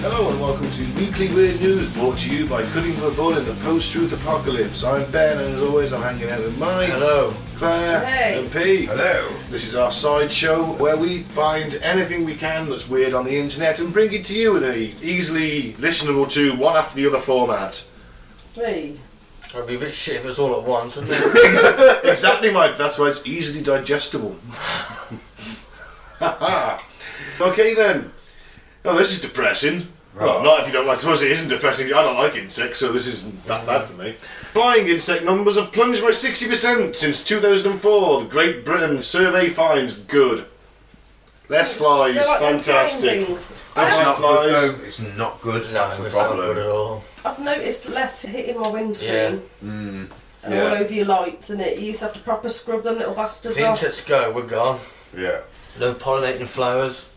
Hello and welcome to Weekly Weird News, brought to you by Cutting the Bull in the Post-Truth Apocalypse. I'm Ben, and as always I'm hanging out with Mike, hello, Claire, hey, and P. Hello. This is our sideshow where we find anything we can that's weird on the internet and bring it to you in a easily listenable to one after the other format. me. It'd be a bit shit if it was all at once, wouldn't it? Exactly, Mike, that's why it's easily digestible. Okay then. Oh, this is depressing. Well, not if you don't like. I suppose it isn't depressing. I don't like insects, so this isn't that bad for me. Flying insect numbers have plunged by 60% since 2004. The Great Britain survey finds good. Less flies, They're like them fantastic. things. Don't like Not good, flies. though. It's not good. No, That's the it's not good problem. at all. I've noticed less hitting my windscreen and Yeah. all over your lights, and it. You used to have to proper scrub them little bastards The off. insects go, we're gone. Yeah. No pollinating flowers.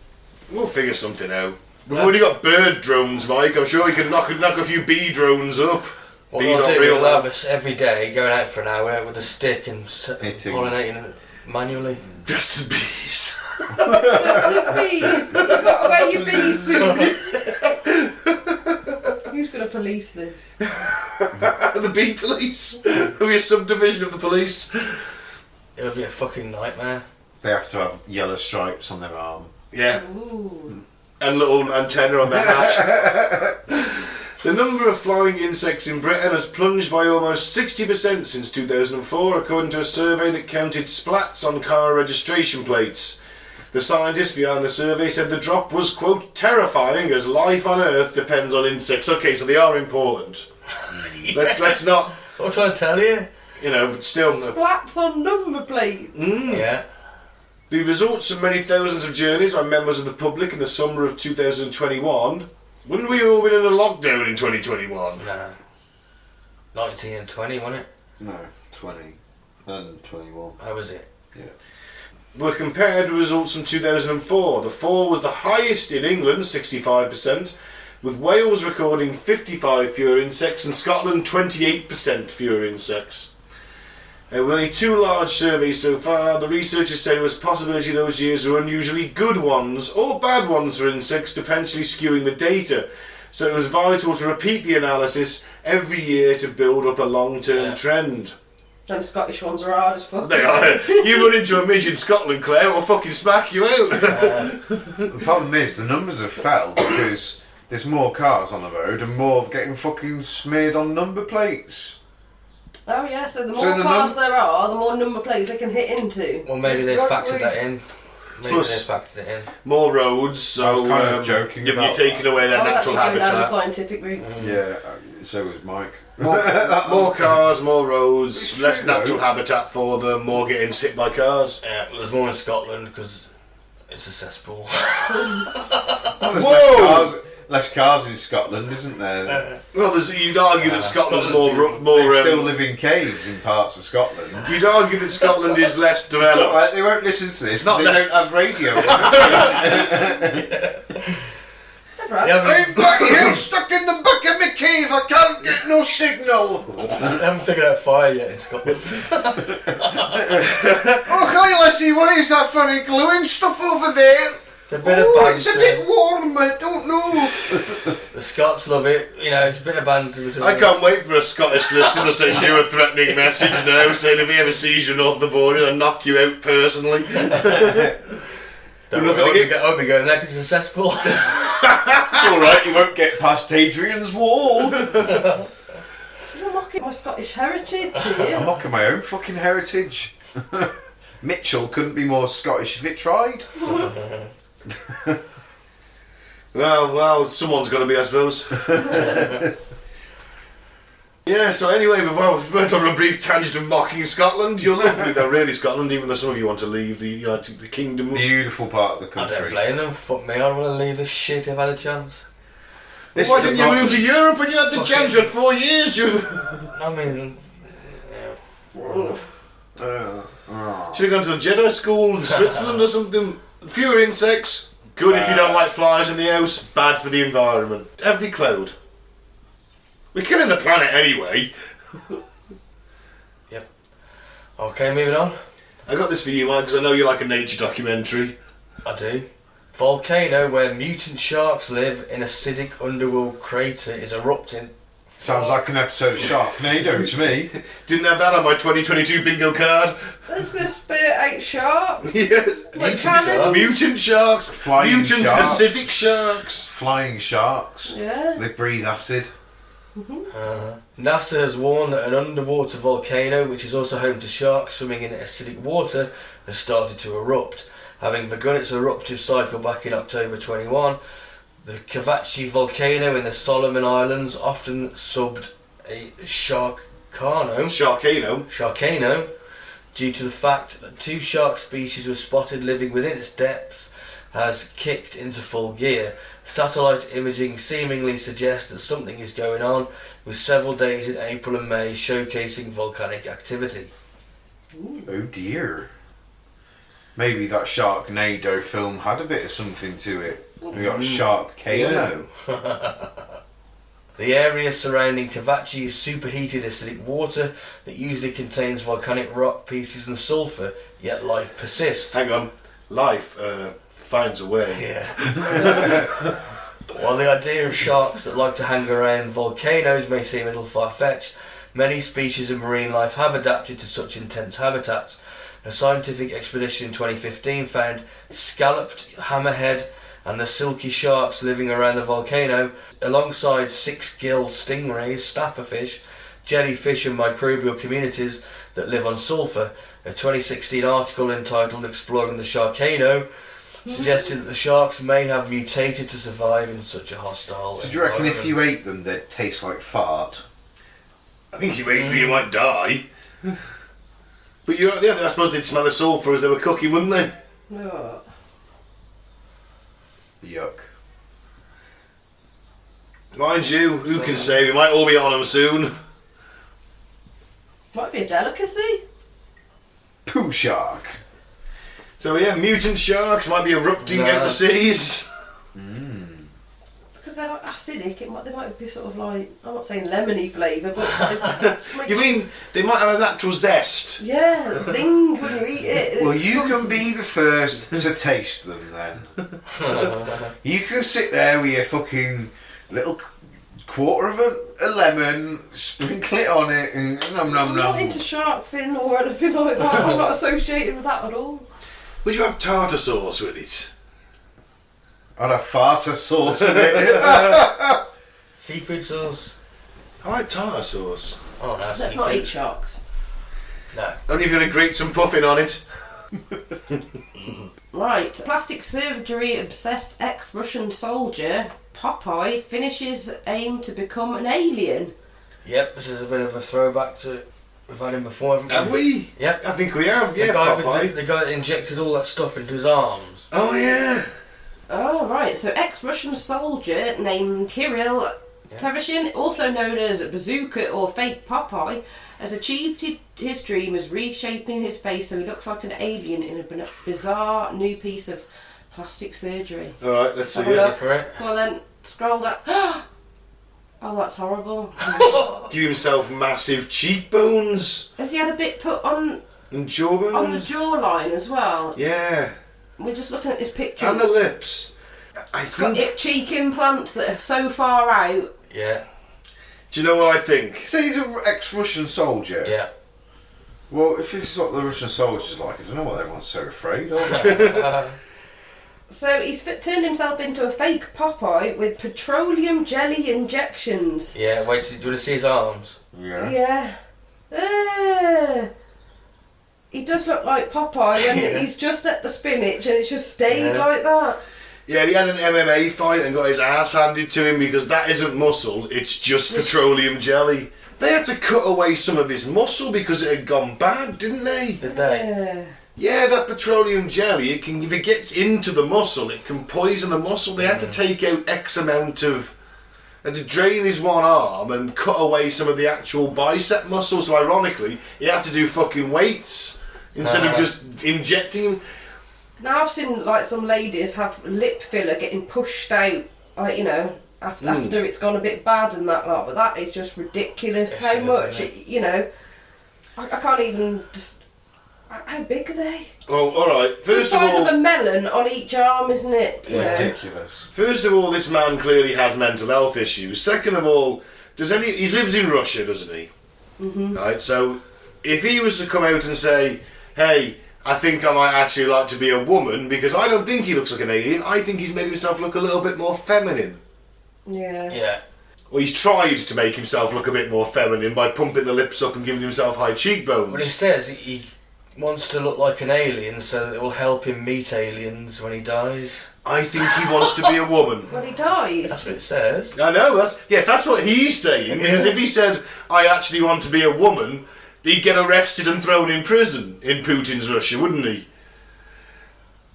We'll figure something out. We've already got bird drones, Mike. I'm sure we can knock a few bee drones up. What Bees we'll aren't do, real we'll though. have us every day going out for an hour with a stick and Hitting. pollinating it manually. Just as bees. Just bees. You've got to wear your bee suit. Who's going to police this? The bee police. We're a subdivision of the police. It would be a fucking nightmare. They have to have yellow stripes on their arm. Yeah. Ooh. And little antenna on their hat. The number of flying insects in Britain has plunged by almost 60% since 2004, according to a survey that counted splats on car registration plates. The scientists behind the survey said the drop was, quote, terrifying as life on Earth depends on insects. Okay, so they are important. Let's not, What I'm trying to tell you? you know, still... Splats on number plates. Yeah. The results of many thousands of journeys by members of the public in the summer of 2021. Wouldn't we all been in a lockdown in 2021? Nah. 19 and 20, wasn't it? No, 20 and 21. How was it? Yeah. Were compared with results from 2004. The fall was the highest in England, 65%, with Wales recording 55 fewer insects and Scotland 28% fewer insects. With only 2 large surveys so far, the researchers said it was a possibility those years were unusually good ones or bad ones for insects, potentially skewing the data. So it was vital to repeat the analysis every year to build up a long-term trend. Them Scottish ones are hard as fuck. They are. You run into a midge in Scotland, Claire, or fucking smack you out. The problem is the numbers have fell because there's more cars on the road and more getting fucking smeared on number plates. Oh yeah, so the more So the cars there are, the more number plates they can hit into. Well, maybe they Exactly. factored that in. Maybe Plus- they factored it in. More roads, so I was kind of joking you're about taking away their I was natural actually going down the habitat. scientific route. Yeah, so was Mike. More cars, more roads, It's less true, though. natural habitat for them, more getting hit by cars. Yeah, well, there's more in Scotland because it's a cesspool. Well, there's Whoa! less cars in Scotland, isn't there? Well, you'd argue that Scotland's more. They still live in caves in parts of Scotland. You'd argue that Scotland is less It's alright, developed. they won't listen to this Not because they less- don't have radio. Never had. You haven't, I'm back here, stuck in the back of my cave, I can't get no signal. you haven't figured out fire yet in Scotland. Oh, hi, Lassie, what is that funny glowing stuff over there? It's a bit of Oh, banter. it's a bit warm, I don't know. The Scots love it. You know, it's a bit of banter between I us. can't wait for a Scottish listener to send you a threatening message now, saying if he ever sees you north of the border, he'll knock you out personally. Don't Nothing worry, against- I won't be going there because it's a cesspool. It's alright, you won't get past Hadrian's Wall. You're mocking my Scottish heritage I'm here. mocking my own fucking heritage. Mitchell couldn't be more Scottish if it tried. Well, someone's got to be, I suppose. Yeah, so anyway, before we went on a brief tangent of mocking Scotland, you're lovely though, really, Scotland, even though some of you want to leave the kingdom. Beautiful part of the I don't country. blame them. Fuck me, I don't want to leave this shit if I had a chance. This Why is the didn't you problem. move to Europe when you had the chance? You had 4 years, you... I mean, yeah. Should have gone to the Jedi school in Switzerland or something. Fewer insects, good if you don't like flies in the house, bad for the environment. Every cloud. We're killing the planet anyway. Yep. Okay, moving on. I got this for you, Mike, because I know you like a nature documentary. I do. Volcano where mutant sharks live in acidic underworld crater is erupting. Sounds like an episode of Sharknado to me. Didn't have that on my 2022 bingo card. It's going to spit out sharks. Yes. Like cannons. Mutant sharks. Flying mutant sharks. acidic sharks. Flying sharks. Yeah. They breathe acid. NASA has warned that an underwater volcano, which is also home to sharks swimming in acidic water, has started to erupt. Having begun its eruptive cycle back in October 21, the Cavachi volcano in the Solomon Islands, often subbed a sharkano, due to the fact that 2 shark species were spotted living within its depths, has kicked into full gear. Satellite imaging seemingly suggests that something is going on, with several days in April and May showcasing volcanic activity. Ooh. Oh dear. Maybe that Sharknado film had a bit of something to it. We got Sharkano. The area surrounding Cavachi is superheated acidic water that usually contains volcanic rock pieces and sulphur, yet life persists. Hang on. Life finds a way. Yeah. While the idea of sharks that like to hang around volcanoes may seem a little far-fetched, many species of marine life have adapted to such intense habitats. A scientific expedition in 2015 found scalloped hammerhead and the silky sharks living around the volcano, alongside 6-gill stingrays, snapperfish, jellyfish and microbial communities that live on sulphur. A 2016 article entitled Exploring the Sharkano suggested that the sharks may have mutated to survive in such a hostile So do you reckon if you ate them, they'd taste like fart? I think if you ate them, you might die. But I suppose they'd smell of sulphur as they were cooking, wouldn't they? Oh. Yuck. Mind you, who can say? We might all be on them soon. Might be a delicacy. Poo shark. So yeah, mutant sharks might be erupting out the seas. Because they're like acidic, they might be sort of like, I'm not saying lemony flavour, but they just make You mean they might have a natural zest? yeah, zing when you eat it. Well, you can be the first to taste them then. You can sit there with your fucking little quarter of a lemon, sprinkle it on it, and nom nom I'm not nom. into shark fin or anything like that. I'm not associated with that at all. Would you have tartar sauce with it? I'd have farter sauce with it. Seafood sauce. I like tartar sauce. Oh no, Let's seafood. not eat sharks. No. Only if you're going to grate some puffin on it. Right, plastic surgery obsessed ex-Russian soldier Popeye finishes aim to become an alien. Yep, this is a bit of a throwback to we've had him before, haven't we? Have we? Yep. I think we have, The yeah, guy, Popeye. the guy that injected all that stuff into his arms. Oh, yeah. Oh, right. So, ex-Russian soldier named Kirill Tereshin, also known as Bazooka or Fake Popeye, has achieved his dream as reshaping his face so he looks like an alien in a bizarre new piece of plastic surgery. Alright, let's see Have a it. look. For it. Well, then, scroll down. Oh, that's horrible. Give himself massive cheekbones Has he had a bit put on and jawbone. on the jawline as well? Yeah. We're just looking at this picture. And the lips. I It's got think... cheek implants that are so far out. Yeah. Do you know what I think? So he's an ex-Russian soldier. Yeah. Well, if this is what the Russian soldiers like, I don't know why everyone's so afraid of. So he's turned himself into a fake Popeye with petroleum jelly injections. Yeah, wait, do you want to see his arms? Yeah. Yeah. He does look like Popeye and Yeah. he's just at the spinach and it's just stayed Yeah. like that. Yeah, he had an MMA fight and got his ass handed to him because that isn't muscle, it's just petroleum jelly. They had to cut away some of his muscle because it had gone bad, didn't they? Did they? Yeah. Yeah, that petroleum jelly, it can, if it gets into the muscle, it can poison the muscle. They had to take out X amount of had to drain his one arm and cut away some of the actual bicep muscle. So ironically, he had to do fucking weights instead of just injecting him. Now I've seen like some ladies have lip filler getting pushed out, like, you know, after it's gone a bit bad and that lot. But that is just ridiculous. How much, you know, I can't even just. How big are they? Oh, all right. First the of size all, of a melon on each arm, isn't it? You know? Ridiculous. First of all, this man clearly has mental health issues. Second of all, he lives in Russia, doesn't he? Mm-hmm. Right. So, if he was to come out and say, "Hey, I think I might actually like to be a woman," because I don't think he looks like an alien. I think he's made himself look a little bit more feminine. Yeah. Yeah. Well, he's tried to make himself look a bit more feminine by pumping the lips up and giving himself high cheekbones. But he says he wants to look like an alien so that it will help him meet aliens when he dies. I think he wants to be a woman. When he dies. That's what it says. I know, that's what he's saying. Because if he said, I actually want to be a woman, he'd get arrested and thrown in prison in Putin's Russia, wouldn't he?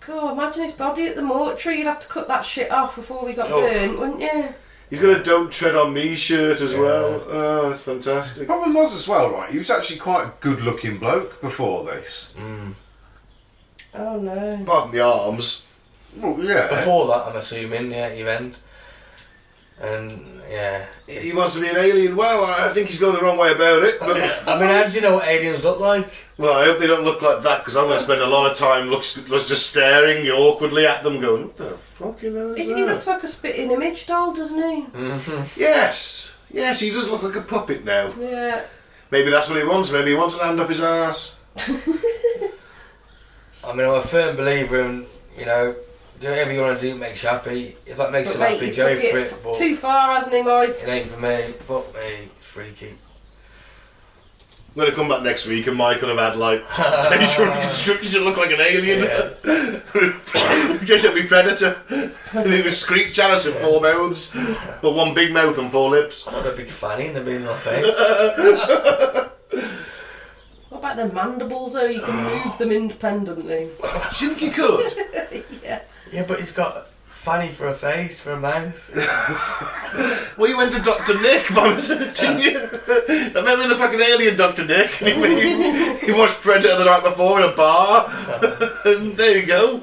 God, imagine his body at the mortuary. You'd have to cut that shit off before we got burnt, wouldn't you? He's got a "Don't Tread on Me" shirt as well. Oh, that's fantastic. Problem was as well, right? He was actually quite a good-looking bloke before this. Oh no. Apart from the arms. Well, yeah. Before that, I'm assuming, he meant. And, yeah. He wants to be an alien. Well, I think he's going the wrong way about it. But I mean, how do you know what aliens look like? well, I hope they don't look like that, because I'm going to spend a lot of time just staring awkwardly at them going, what the fucking hell is that? He looks like a spitting image doll, doesn't he? Yes, he does look like a puppet now. Yeah. Maybe that's what he wants. Maybe he wants an hand up his arse. I mean, I'm a firm believer in, you know, do whatever you want to do makes you happy. If that makes But him mate, happy, he go took for it it. But too far, hasn't he, Mike? it ain't for me. Fuck me. It's freaky. I'm going to come back next week and Mike will have had, like, facial reconstruction to look like an alien. Pretend to be Predator. And he was Screech at us with 4 mouths. But 1 big mouth and 4 lips. I'm not a big fanny in the middle of my face. What about the mandibles, though? You can move them independently. Do you think he could? Yeah. Yeah, but he's got fanny for a face, for a mouth. Well, you went to Dr. Nick, didn't you? That made me look like an alien, Dr. Nick. He watched Predator the night before in a bar. And there you go.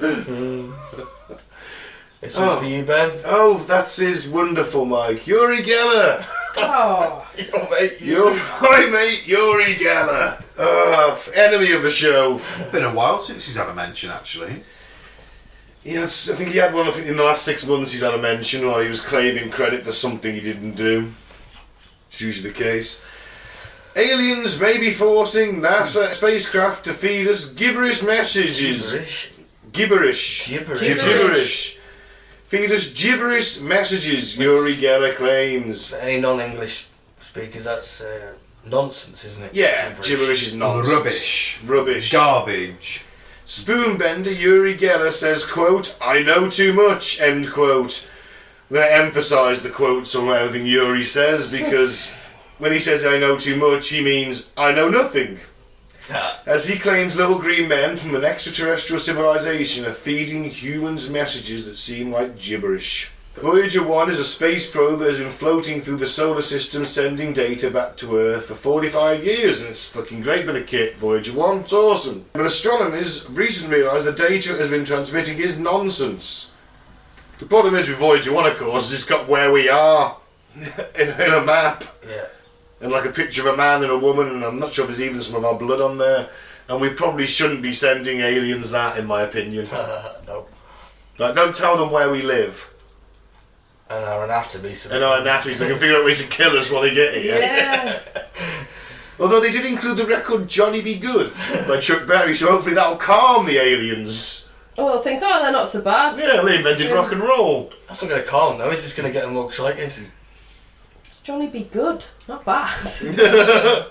This one's for you, Ben. Oh, that's his wonderful Mike. Yuri Geller. Oh. Your My mate, Yuri Geller. Enemy of the show. Been a while since he's had a mention, actually. Yes, I think he had one in the last 6 months. He's had a mention, or he was claiming credit for something he didn't do. It's usually the case. Aliens may be forcing NASA spacecraft to feed us gibberish messages. Gibberish. Feed us gibberish messages, Yuri Geller claims. For any non-English speakers, that's nonsense, isn't it? Yeah, gibberish is nonsense. Rubbish. Garbage. Spoonbender Yuri Geller says, quote, I know too much, end quote. I'm going to emphasise the quotes on everything Yuri says, because when he says I know too much, he means I know nothing. As he claims little green men from an extraterrestrial civilization are feeding humans messages that seem like gibberish. Voyager 1 is a space probe that has been floating through the solar system sending data back to Earth for 45 years, and it's fucking great with the kit, Voyager 1, it's awesome. But astronomers recently realised the data it has been transmitting is nonsense. The problem is with Voyager 1, of course, is it's got where we are in a map. Yeah. And like a picture of a man and a woman, and I'm not sure if there's even some of our blood on there. And we probably shouldn't be sending aliens that, in my opinion. No. Like, don't tell them where we live. And our anatomy. So And our anatomy, so they can figure out ways to kill us while they get here. Yeah. Although they did include the record Johnny Be Good by Chuck Berry, so hopefully that'll calm the aliens. Oh, they'll think, oh, they're not so bad. Yeah, they invented rock and roll. That's not going to calm them, it's just going to get them more excited. It's Johnny Be Good, not bad. I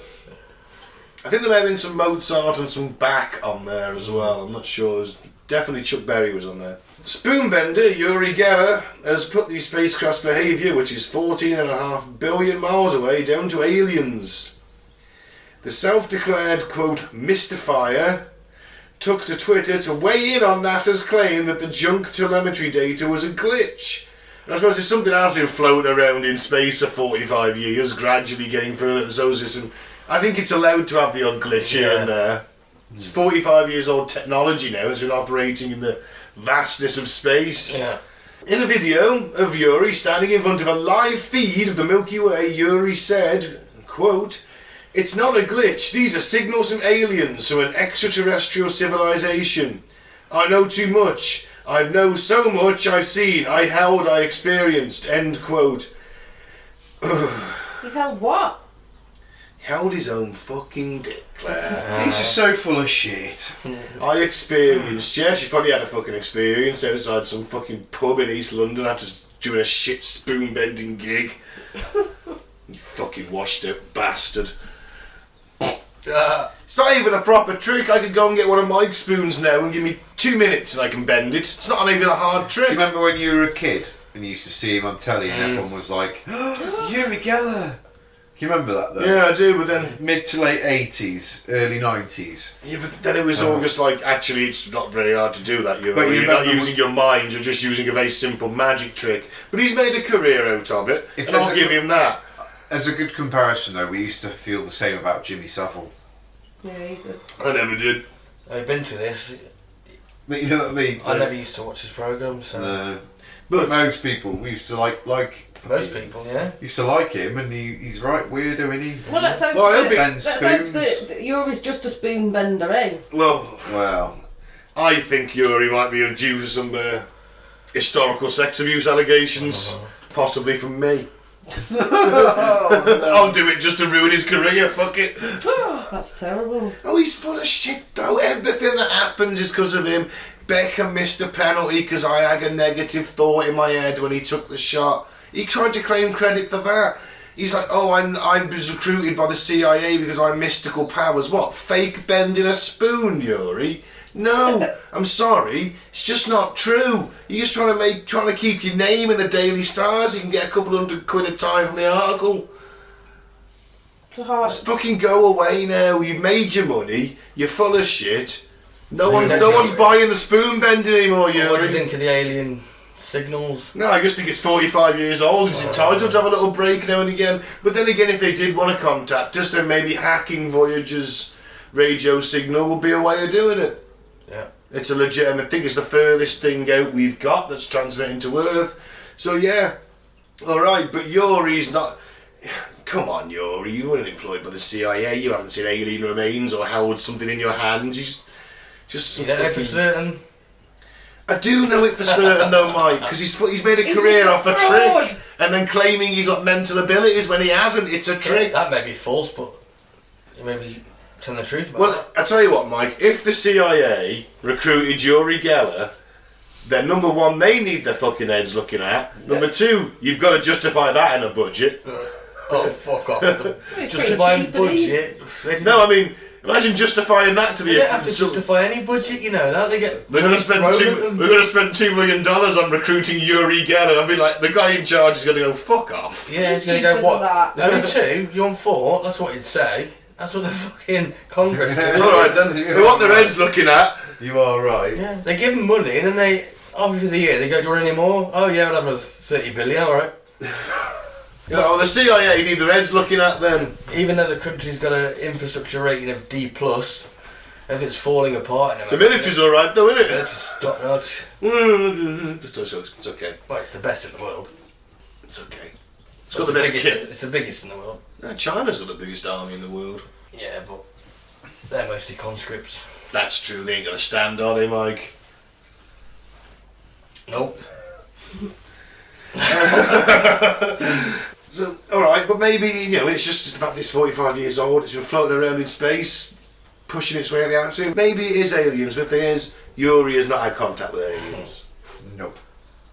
think there may have been some Mozart and some Bach on there as well. I'm not sure. Definitely Chuck Berry was on there. Spoonbender Yuri Geller has put the spacecraft's behaviour, which is 14.5 billion miles away, down to aliens. The self-declared, quote, mystifier took to Twitter to weigh in on NASA's claim that the junk telemetry data was a glitch, And I suppose if something has been floating around in space for 45 years, gradually getting further to the solar system, I think it's allowed to have the odd glitch here and there. It's 45 years old technology now. It's been operating in the vastness of space. Yeah. In a video of Yuri standing in front of a live feed of the Milky Way, Yuri said, quote, "It's not a glitch. These are signals from aliens, from an extraterrestrial civilization. I know too much. I know so much I've seen, I held, I experienced." End quote. You held what? Held his own fucking dick, Claire. He's just so full of shit. I experienced, yeah, she probably had a fucking experience outside some fucking pub in East London after doing a shit spoon bending gig. You fucking washed up bastard. It's not even a proper trick. I could go and get one of Mike's spoons now and give me 2 minutes and I can bend it. It's not even a hard trick. Do you remember when you were a kid and you used to see him on telly and everyone was like, "Oh, Yuri Geller." Do you remember that though? Yeah, I do, but then... Mid to late 80s, early 90s. Yeah, but then it was all just like, actually, it's not very hard to do that. But You're not using your mind, you're just using a very simple magic trick. But he's made a career out of it, and I'll give him that. As a good comparison though, we used to feel the same about Jimmy Savile. Yeah, he's a... I never did. I've been through this. But you know what I mean? I never used to watch his programme, so... But most people, we used to like most people, yeah. used to like him, and he's right weirdo, isn't he? Well, let's hope, Well, I hope let's hope that Yuri's just a spoon bender, eh? Well, I think Yuri might be due to some historical sex abuse allegations, possibly from me. I'll do it just to ruin his career, fuck it. That's terrible. Oh, he's full of shit though. Everything that happens is because of him. Beckham missed a penalty because I had a negative thought in my head when he took the shot. He tried to claim credit for that. He's like, oh, I was recruited by the CIA because I have mystical powers. What, fake bending a spoon, Yuri? No, I'm sorry, it's just not true. You're just trying to keep your name in the Daily Star so you can get a couple £100 a time from the article. Just fucking go away now. You've made your money. You're full of shit. No one's buying the spoon bending anymore, Yuri. What do you think of the alien signals? No, I just think it's 45 years old. It's entitled to have a little break now and again. But then again, if they did want to contact us, then maybe hacking Voyager's radio signal would be a way of doing it. Yeah. It's a legitimate thing. It's the furthest thing out we've got that's transmitting to Earth. So yeah, alright, but Yuri's not... Come on, Yuri, you weren't employed by the CIA. You haven't seen alien remains or held something in your hand. You don't know for certain. I do know it for certain though, Mike, because he's made a career off a trick and then claiming he's got mental abilities when he hasn't. It's a trick. That may be false, but you may be telling the truth about Well, I tell you what, Mike, if the CIA recruited Yuri Geller, then number one, they need their fucking heads looking at. Number two, you've got to justify that in a budget. Oh, fuck off. Justifying budget. No, I mean... Imagine justifying that to the... They don't have to justify any budget, you know. Now they get... We're going to spend $2 million on recruiting Yuri Geller. I'd be like, the guy in charge is going to go, fuck off. Yeah, he's going to go, what? Only two? You're on four? That's what he'd say. That's what the fucking Congress do. Alright then, they want their heads looking at. You are right. Yeah, they give them money and then they, after the year, they go, do you want any more? Oh yeah, I'll have a 30 billion, alright. Well, the CIA need their heads looking at then. Even though the country's got an infrastructure rating of D+, if it's falling apart in America... The military's alright though, isn't it? It's top notch. It's okay. Well, it's the best in the world. It's okay. It's got the best kit. It's the biggest in the world. No, China's got the biggest army in the world. Yeah, but they're mostly conscripts. That's true, they ain't gonna stand, are they, Mike? Nope. So, alright, but maybe, it's just the fact it's 45 years old, it's been floating around in space, pushing its way out the atmosphere. Maybe it is aliens, but if there is, Yuri has not had contact with aliens. Nope.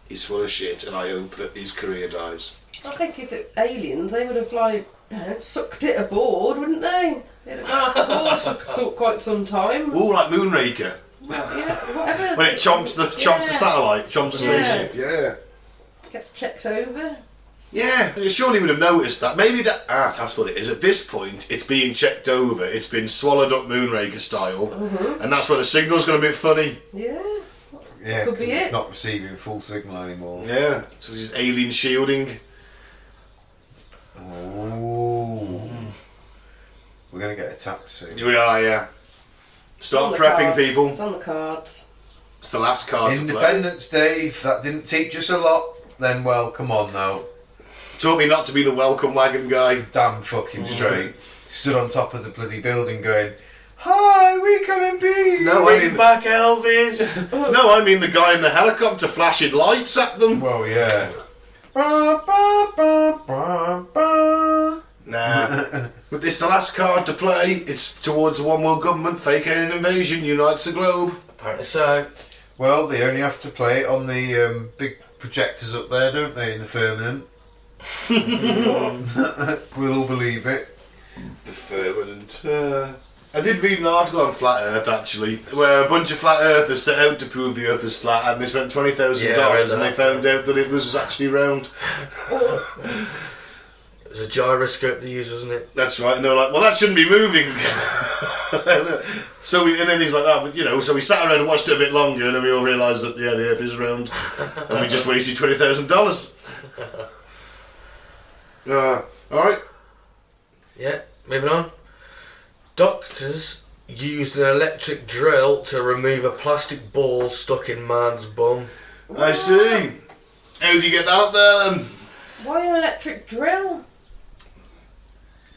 He's full of shit, and I hope that his career dies. I think if it aliens, they would have sucked it aboard, wouldn't they? They'd have gone off the course for quite some time. Ooh, like Moonraker. Well, yeah, whatever. When it chomps the satellite, chomps the spaceship. Yeah. Gets checked over. Yeah, surely would have noticed that. Maybe that's what it is. At this point, it's being checked over. It's been swallowed up Moonraker style, and that's where the signal's gone a bit funny. Yeah. Yeah, Could 'cause be it's it. not receiving full signal anymore. Yeah, so this is alien shielding. Oh. We're going to get attacked soon. Here we are, yeah. It's on Start the prepping, cards. people. It's on the cards. It's the last card to play. Independence Day, if that didn't teach us a lot, then well, come on now. Taught me not to be the welcome wagon guy. Damn fucking straight. Stood on top of the bloody building going, "Hi, we come in peace." No, I Bring mean, back Elvis. no, I mean the guy in the helicopter flashing lights at them. Well, yeah. Ba, ba, ba, ba, ba. Nah. But it's the last card to play. It's towards the one world government. Fake alien invasion unites the globe. Apparently so. Well, they only have to play it on the big projectors up there, don't they, in the firmament? We'll all believe it. The firmament. I did read an article on Flat Earth actually, where a bunch of flat earthers set out to prove the Earth is flat, and they spent $20,000 and they found out that it was actually round. It was a gyroscope they used, wasn't it? That's right, and they were like, "Well, that shouldn't be moving." And then he's like, "Oh, but you know," so we sat around and watched it a bit longer, and then we all realised that yeah, the Earth is round, and we just wasted $20,000. All right. Yeah, moving on. Doctors used an electric drill to remove a plastic ball stuck in man's bum. I see. How did you get that up there then? Why an electric drill?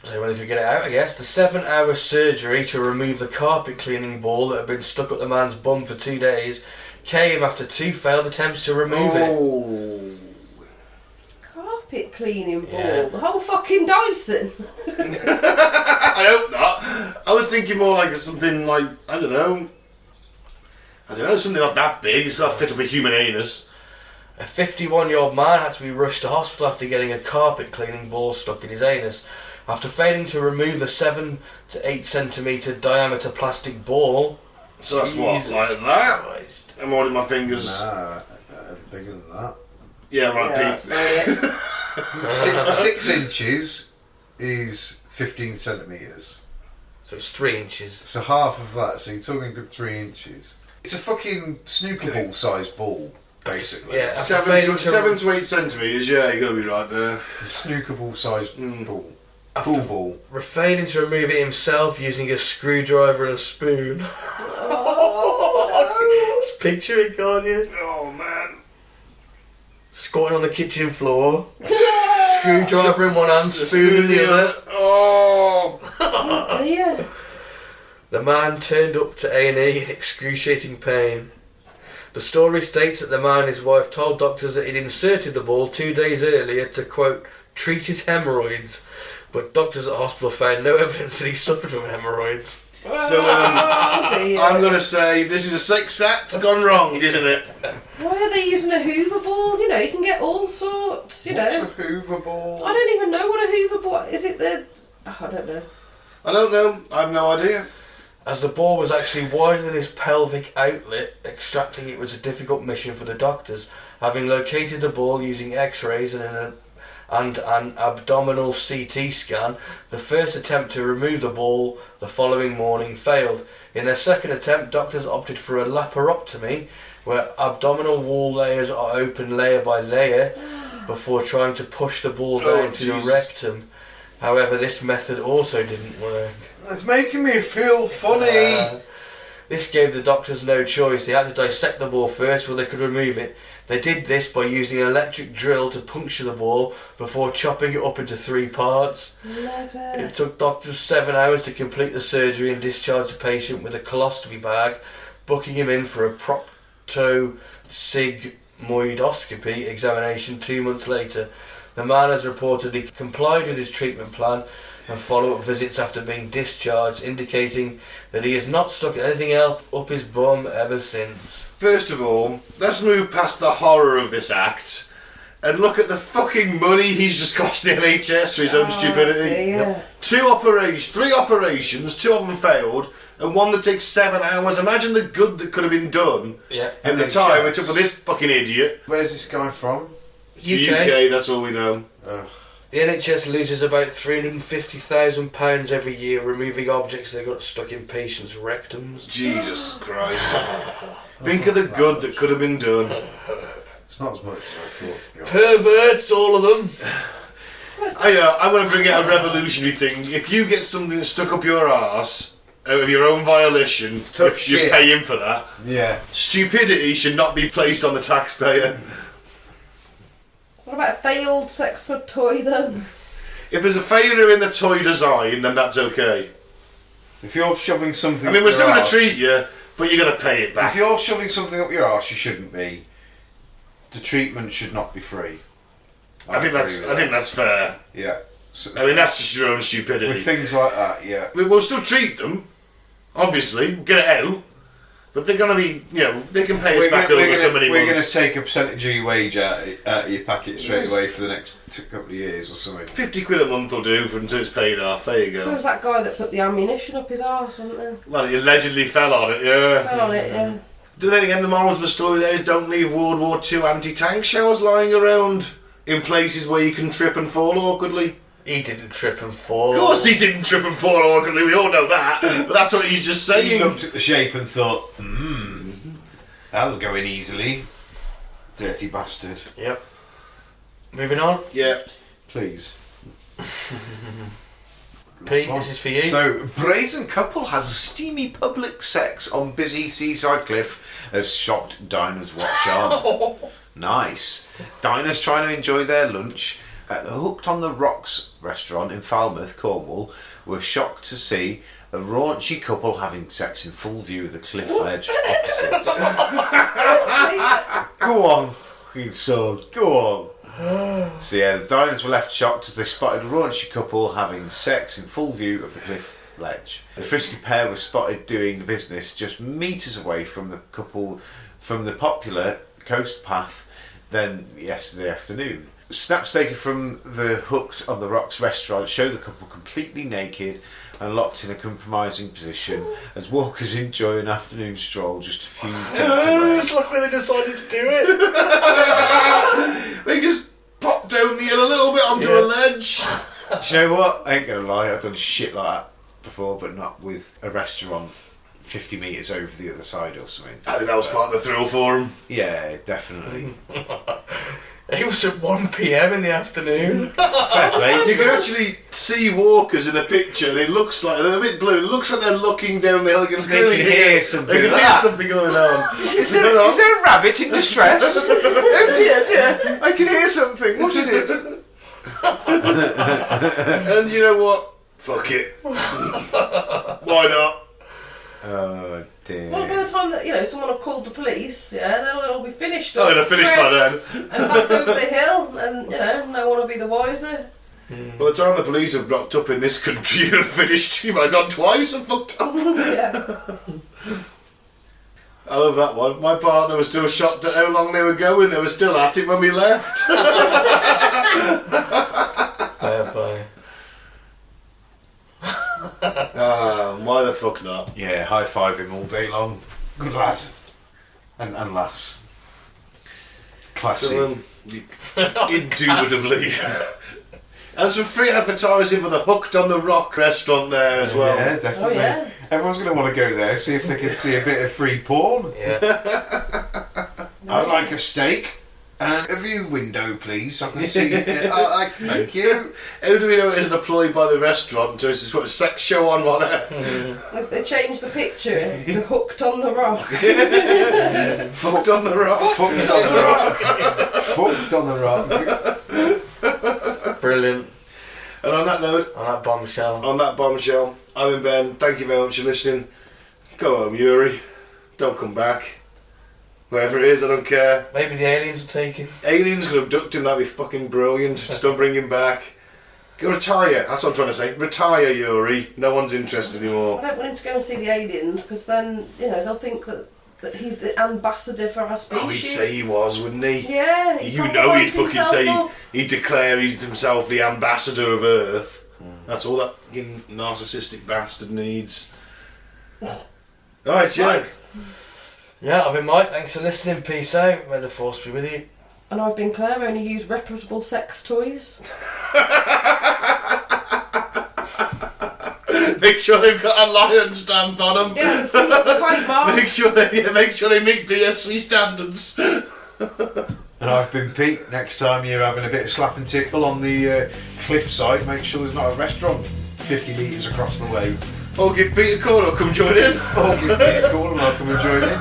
Anyone could get it out, I guess. The 7-hour surgery to remove the carpet cleaning ball that had been stuck up the man's bum for 2 days came after 2 failed attempts to remove it. Carpet cleaning ball. Yeah. The whole fucking Dyson. I hope not. I was thinking more like something like, I don't know, something not that big. It's got to fit up a human anus. A 51-year-old man had to be rushed to hospital after getting a carpet cleaning ball stuck in his anus. After failing to remove the 7 to 8 centimetre diameter plastic ball. So that's what, Jesus like that? Christ. I'm holding my fingers. Nah, bigger than that. Yeah, right, Yeah, Pete. that's it. 6 inches is 15 centimetres. So it's 3 inches. So half of that, so you're talking a good 3 inches. It's a fucking snooker ball sized ball, basically. Yeah. 7 to 8 centimetres, yeah, you got to be right there. A snooker ball sized ball. Pool ball. Failing to remove it himself using a screwdriver and a spoon. Just picture it, can't you? Oh, man. Squatting on the kitchen floor. Screwdriver in one hand, spoon in the other. Oh. Oh dear. The man turned up to A&E in excruciating pain. The story states that the man and his wife told doctors that he'd inserted the ball 2 days earlier to, quote, treat his hemorrhoids, but doctors at the hospital found no evidence that he suffered from hemorrhoids. So dear. I'm going to say this is a sex act gone wrong, isn't it? Why are they using a Hoover ball? You know, you can get all sorts, you What's a know. Hoover ball? I don't even know what a Hoover ball is. It the... Oh, I don't know. I don't know. I have no idea. As the ball was actually wider than his pelvic outlet, extracting it was a difficult mission for the doctors. Having located the ball using x-rays and an abdominal CT scan, the first attempt to remove the ball the following morning failed. In their second attempt, doctors opted for a laparotomy, where abdominal wall layers are opened layer by layer before trying to push the ball down to Jesus. the rectum. However, this method also didn't work. It's making me feel funny. This gave the doctors no choice. They had to dissect the ball first before they could remove it. They did this by using an electric drill to puncture the ball before chopping it up into 3 parts. Never. It took doctors 7 hours to complete the surgery and discharge the patient with a colostomy bag, booking him in for a proctosigmoidoscopy examination 2 months later. The man has reportedly complied with his treatment plan and follow-up visits after being discharged, indicating that he has not stuck anything else up his bum ever since. First of all, let's move past the horror of this act and look at the fucking money he's just cost the NHS for his own stupidity. Dear. 3 operations, 2 of them failed, and one that takes 7 hours. Imagine the good that could have been done Yeah. in the time it took for this fucking idiot. Where's this guy from? It's the UK, that's all we know. The NHS loses about £350,000 every year removing objects that got stuck in patients' rectums. Jesus Christ. Think of the good that could have been done. It's not as much as I thought, to be honest. Perverts, all of them. I want to bring out a revolutionary thing. If you get something stuck up your arse out of your own violation, Tough if you're shit. paying for that, Yeah. stupidity should not be placed on the taxpayer. What about a failed sex toy then? If there's a failure in the toy design, then that's okay. If you're shoving something I mean, up we're your still going to arse- treat you, but you're going to pay it back. If you're shoving something up your arse, you shouldn't be. The treatment should not be free. I think that's fair. Yeah. So, I mean, that's just your own stupidity. with things like that, yeah. We'll still treat them, obviously, get it out, but they're going to be, they can pay us back over so many We're going to months. take a percentage of your wage out of your packet straight away for the next couple of years or something. 50 quid a month will do until it's paid off. There you So go. was that guy that put the ammunition up his arse, wasn't there? Well, he allegedly fell on it, yeah. Fell on it, yeah. Do they again? The moral of the story there is don't leave World War II anti-tank shells lying around in places where you can trip and fall awkwardly. He didn't trip and fall. Of course he didn't trip and fall awkwardly, we all know that. But that's what he's just He saying. looked at the shape and thought, that'll go in easily. Dirty bastard. Yep. Moving on. Yeah. Please. Pete, this is for you. So, brazen couple has steamy public sex on busy seaside cliff as shocked diners watch on. Nice. Diners trying to enjoy their lunch at the Hooked on the Rocks restaurant in Falmouth, Cornwall, were shocked to see a raunchy couple having sex in full view of the cliff ledge opposite. Go on, fucking son, go on. So yeah, the diners were left shocked as they spotted a raunchy couple having sex in full view of the cliff ledge. The frisky pair was spotted doing the business just metres away from the couple from the popular coast path then yesterday afternoon. Snaps taken from the Hooked on the Rocks restaurant show the couple completely naked and locked in a compromising position as walkers enjoy an afternoon stroll just a few feet away. Just look where they decided to do it. They just popped down the hill a little bit onto a ledge. Do you know what? I ain't gonna lie, I've done shit like that before, but not with a restaurant 50 metres over the other side or something. I think that was part of the thrill for him. Yeah, definitely. It was at 1 p.m. in the afternoon. Fair play. You can actually see walkers in a picture. It looks like they're a bit blue. It looks like they're looking down the hill. You can clearly hear something. They can hear something going on. Is there a rabbit in distress? Oh dear, dear. I can hear something. What is it? And you know what? Fuck it. Why not? Oh dear. Well, by the time that someone have called the police, they'll all be finished. Oh, they're finished by then. And back over the hill, and no one will be the wiser. By the time the police have rocked up in this country, you've finished. You might have gone twice and fucked up. Yeah. I love that one. My partner was still shocked at how long they were going. They were still at it when we left. Fair play. Why the fuck not? Yeah, high five him all day long. Good lad. And lass. Classy. So, indubitably. And some free advertising for the Hooked on the Rock restaurant there as well. Yeah, definitely. Oh, yeah. Everyone's going to want to go there, see if they can see a bit of free porn. Yeah. I'd like a steak and a view window, please, so I can see it. Thank you. How do we know it isn't employed by the restaurant? So it's just put a sex show on one. Like they changed the picture to Hooked on the Rock. Fucked on the Rock. Fucked on the rock. Fucked on the rock. Brilliant. And on that note, On that bombshell. I'm in Ben. Thank you very much for listening. Go home, Yuri. Don't come back. Wherever it is, I don't care. Maybe the aliens are taken. Aliens could abduct him, that'd be fucking brilliant. Just don't bring him back. Go retire, that's what I'm trying to say. Retire, Yuri. No one's interested I anymore. don't want him to go and see the aliens because then they'll think that he's the ambassador for our species. Oh, he'd say he was, wouldn't he? Yeah. You know he'd fucking say he'd declare he's himself the ambassador of Earth. That's all that fucking narcissistic bastard needs. Alright, yeah. Yeah, I've been Mike. Thanks for listening. Peace out. May the force be with you. And I've been Claire. I only use reputable sex toys. Make sure they've got a lion stamp on them. Yeah, the quite mark. Make sure they meet BSC standards. And I've been Pete. Next time you're having a bit of slap and tickle on the cliffside, make sure there's not a restaurant 50 metres across the way. Or give Pete a call or come join in. Or give me a call and I'll come and join in.